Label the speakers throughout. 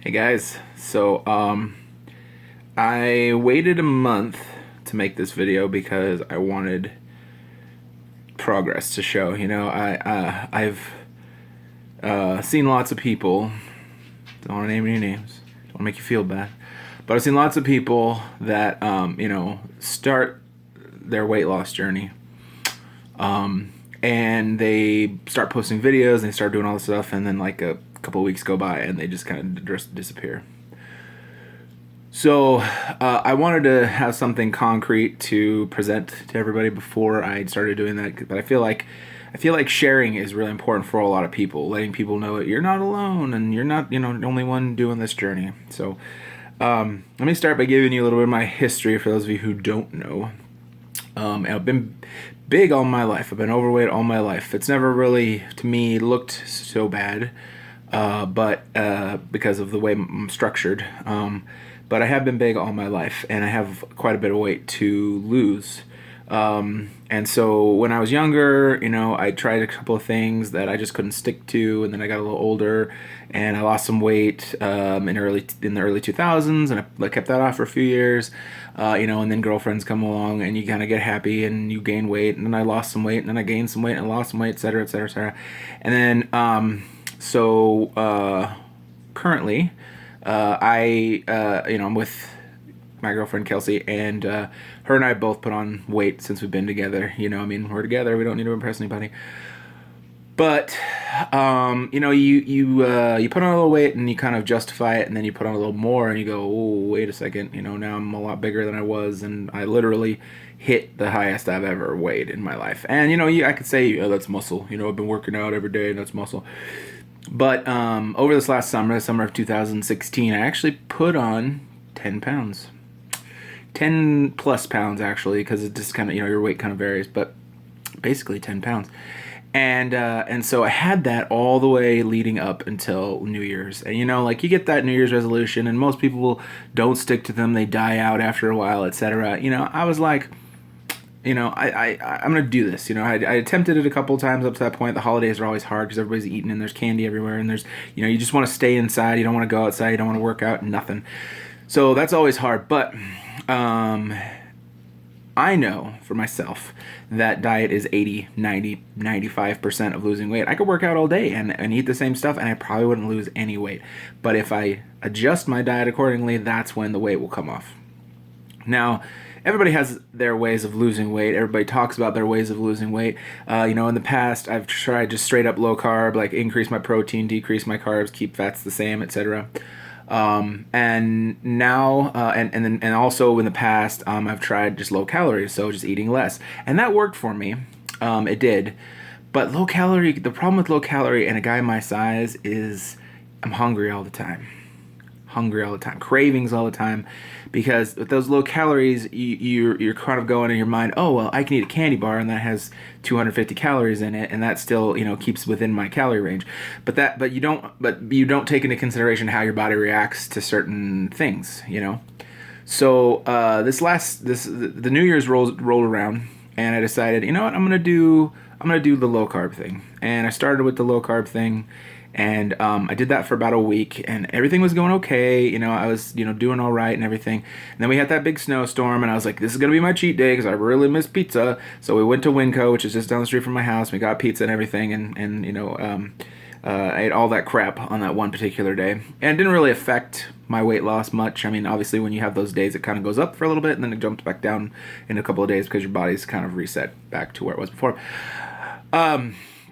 Speaker 1: Hey guys, I waited a month to make this video because I wanted progress to show. I've seen lots of people. Don't want to name any names. Don't want to make you feel bad, but I've seen lots of people that start their weight loss journey, and they start posting videos and they start doing all this stuff, and then like a couple of weeks go by and they just kind of just disappear. So I wanted to have something concrete to present to everybody before I started doing that. But I feel like sharing is really important for a lot of people, letting people know that you're not alone and you're not the only one doing this journey. So let me start by giving you a little bit of my history for those of you who don't know. I've been big all my life. I've been overweight all my life. It's never really, to me, looked so bad, but because of the way I'm structured. But I have been big all my life, and I have quite a bit of weight to lose. And so when I was younger, I tried a couple of things that I just couldn't stick to, and then I got a little older, and I lost some weight in the early 2000s, and I kept that off for a few years, and then girlfriends come along, and you kind of get happy, and you gain weight, and then I lost some weight, and then I gained some weight, and I lost some weight, et cetera, et cetera, et cetera. And then, currently, I'm with my girlfriend Kelsey, and her and I both put on weight since we've been together. We're together. We don't need to impress anybody. But you put on a little weight and you kind of justify it, and then you put on a little more, and you go, oh, wait a second. Now I'm a lot bigger than I was, and I literally hit the highest I've ever weighed in my life. And I could say, oh, that's muscle. I've been working out every day, and that's muscle. But over this last summer, the summer of 2016, I actually put on 10 pounds. 10 plus pounds, actually, because it just kind of, your weight kind of varies, but basically 10 pounds. And so I had that all the way leading up until New Year's. And, like you get that New Year's resolution, and most people don't stick to them. They die out after a while, etc. I was like, I'm gonna do this. I attempted it a couple of times up to that point. The holidays are always hard because everybody's eating and there's candy everywhere, and there's, you just want to stay inside. You don't want to go outside. You don't want to work out. Nothing. So that's always hard. But I know for myself that diet is 80, 90, 95% of losing weight. I could work out all day and eat the same stuff, and I probably wouldn't lose any weight. But if I adjust my diet accordingly, that's when the weight will come off. Now, everybody has their ways of losing weight. Everybody talks about their ways of losing weight. In the past, I've tried just straight up low carb, like increase my protein, decrease my carbs, keep fats the same, etc. And now, and also in the past, I've tried just low calories, so just eating less, and that worked for me. It did, but low calorie. The problem with low calorie and a guy my size is I'm hungry all the time. Cravings all the time, because with those low calories, you're kind of going in your mind, oh well, I can eat a candy bar and that has 250 calories in it, and that still keeps within my calorie range. But you don't take into consideration how your body reacts to certain things. So the New Year's rolled around, and I decided, you know what, I'm gonna do the low carb thing, and I started with the low carb thing. And I did that for about a week, and everything was going okay. I was, doing all right and everything. And then we had that big snowstorm, and I was like, this is going to be my cheat day because I really miss pizza. So we went to Winco, which is just down the street from my house. We got pizza and everything, and I ate all that crap on that one particular day. And it didn't really affect my weight loss much. Obviously, when you have those days, it kind of goes up for a little bit, and then it jumps back down in a couple of days because your body's kind of reset back to where it was before.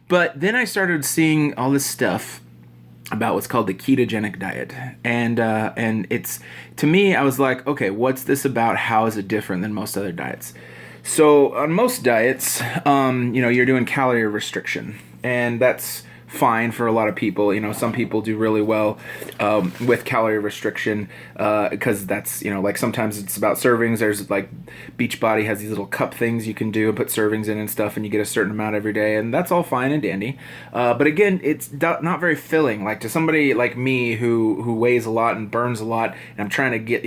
Speaker 1: But then I started seeing all this stuff about what's called the ketogenic diet. And it's, to me, I was like, okay, what's this about? How is it different than most other diets? So on most diets, you're doing calorie restriction, and that's fine for a lot of people. Some people do really well with calorie restriction because that's, like sometimes it's about servings. There's like Beachbody has these little cup things you can do and put servings in and stuff, and you get a certain amount every day, and that's all fine and dandy. But again, it's not very filling. Like to somebody like me who weighs a lot and burns a lot, and I'm trying to get,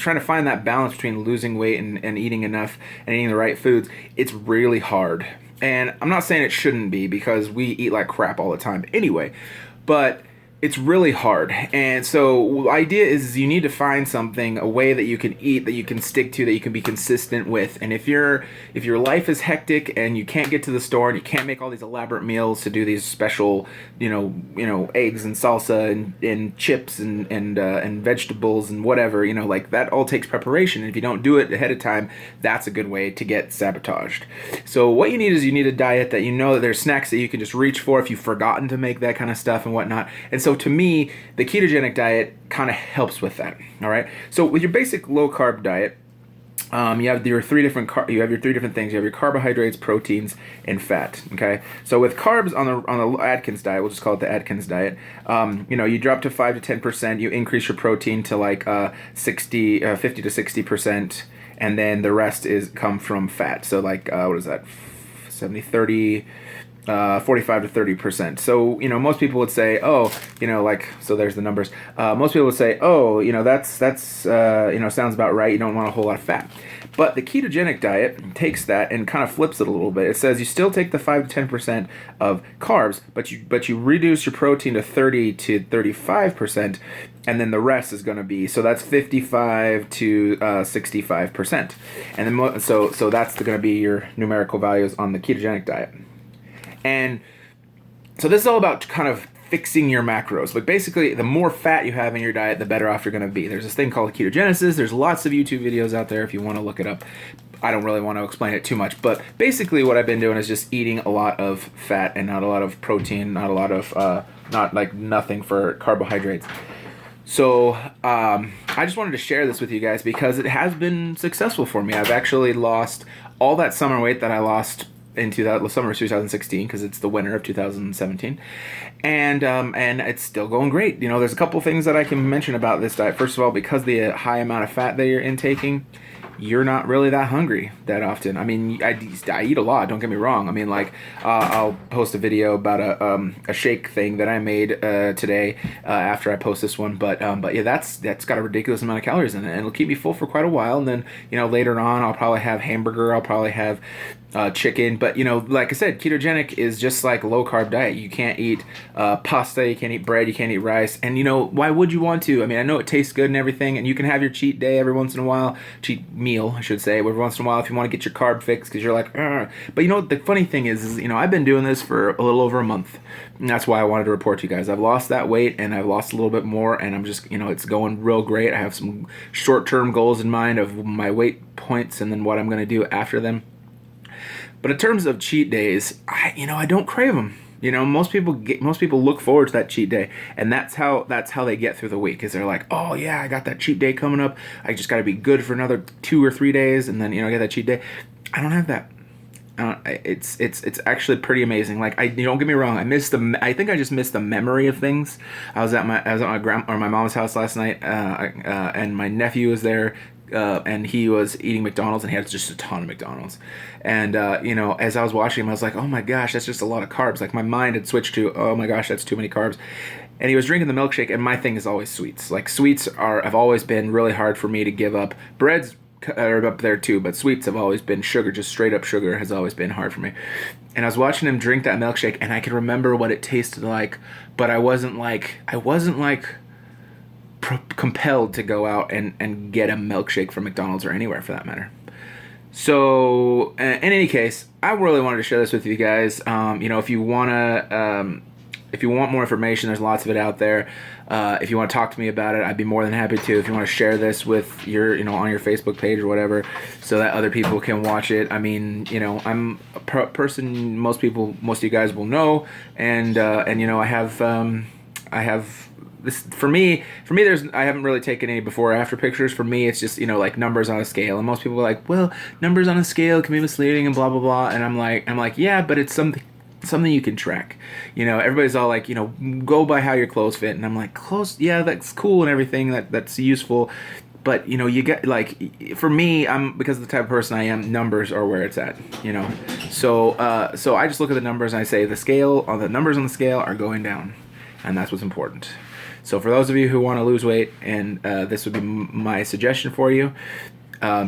Speaker 1: trying to find that balance between losing weight and eating enough and eating the right foods. It's really hard. And I'm not saying it shouldn't be, because we eat like crap all the time anyway. But it's really hard. And so the idea is you need to find something, a way that you can eat, that you can stick to, that you can be consistent with. And if your life is hectic and you can't get to the store and you can't make all these elaborate meals to do these special, eggs and salsa and chips and vegetables and whatever, like that all takes preparation. And if you don't do it ahead of time, that's a good way to get sabotaged. So what you need is a diet that that there's snacks that you can just reach for if you've forgotten to make that kind of stuff and whatnot. And so to me, the ketogenic diet kind of helps with that. All right. So with your basic low carb diet, you have your three different things. You have your carbohydrates, proteins, and fat. Okay. So with carbs on the Atkins diet, we'll just call it the Atkins diet. You drop to 5 to 10%. You increase your protein to like 50 to 60%, and then the rest come from fat. So like what is that? 70, 30. 45 to 30%. So, most people would say, so there's the numbers. Most people would say, that's sounds about right. You don't want a whole lot of fat. But the ketogenic diet takes that and kind of flips it a little bit. It says you still take the 5 to 10% of carbs, but you reduce your protein to 30 to 35%, and then the rest is going to be, so that's 55 to 65%. And then so that's going to be your numerical values on the ketogenic diet. And so this is all about kind of fixing your macros. But basically, the more fat you have in your diet, the better off you're going to be. There's this thing called ketogenesis. There's lots of YouTube videos out there if you want to look it up. I don't really want to explain it too much. But basically what I've been doing is just eating a lot of fat and not a lot of protein, not a lot of, nothing for carbohydrates. So I just wanted to share this with you guys because it has been successful for me. I've actually lost all that summer weight that I lost into that summer of 2016 because it's the winter of 2017, and it's still going great. There's a couple things that I can mention about this diet. First of all, because the high amount of fat that you're intaking, you're not really that hungry that often. I mean, I eat a lot, don't get me wrong. I mean, like, I'll post a video about a shake thing that I made today after I post this one. But yeah, that's got a ridiculous amount of calories in it, and it'll keep me full for quite a while. And then, later on, I'll probably have hamburger, I'll probably have chicken. But, like I said, ketogenic is just like a low-carb diet. You can't eat pasta, you can't eat bread, you can't eat rice. And, why would you want to? I mean, I know it tastes good and everything, and you can have your cheat day every once in a while, cheat meal, I should say, every once in a while if you want to get your carb fix because you're like, Argh. But, the funny thing is, I've been doing this for a little over a month, and that's why I wanted to report to you guys. I've lost that weight, and I've lost a little bit more, and I'm just, it's going real great. I have some short-term goals in mind of my weight points and then what I'm going to do after them. But in terms of cheat days, I don't crave them. Most people look forward to that cheat day, and that's how they get through the week. Is they're like, oh yeah, I got that cheat day coming up. I just got to be good for another 2 or 3 days, and then I get that cheat day. I don't have that. It's actually pretty amazing. Like, don't get me wrong, I think I just missed the memory of things. I was at my mom's house last night, and my nephew was there. And he was eating McDonald's, and he had just a ton of McDonald's. And, as I was watching him, I was like, oh my gosh, that's just a lot of carbs. Like, my mind had switched to, oh my gosh, that's too many carbs. And he was drinking the milkshake, and my thing is always sweets. Like, sweets have always been really hard for me to give up. Breads are up there too, but sweets have always been sugar, just straight up sugar has always been hard for me. And I was watching him drink that milkshake, and I could remember what it tasted like, but I wasn't compelled to go out and get a milkshake from McDonald's or anywhere for that matter. So in any case, I really wanted to share this with you guys. If you want more information, there's lots of it out there. If you want to talk to me about it, I'd be more than happy to. If you want to share this with your, on your Facebook page or whatever, so that other people can watch it. I mean, I'm a person most of you guys will know, and I have this for me I haven't really taken any before or after pictures. For me, it's just like numbers on a scale, and most people are like, well, numbers on a scale can be misleading and blah blah blah, and I'm like yeah, but it's something you can track. Everybody's all like, go by how your clothes fit, and I'm like, clothes, yeah, that's cool and everything, that's useful, but you get, like, for me, because of the type of person I am, numbers are where it's at. So I just look at the numbers and I say the numbers on the scale are going down, and that's what's important. So for those of you who want to lose weight, and this would be my suggestion for you,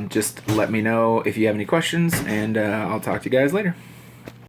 Speaker 1: just let me know if you have any questions, and I'll talk to you guys later.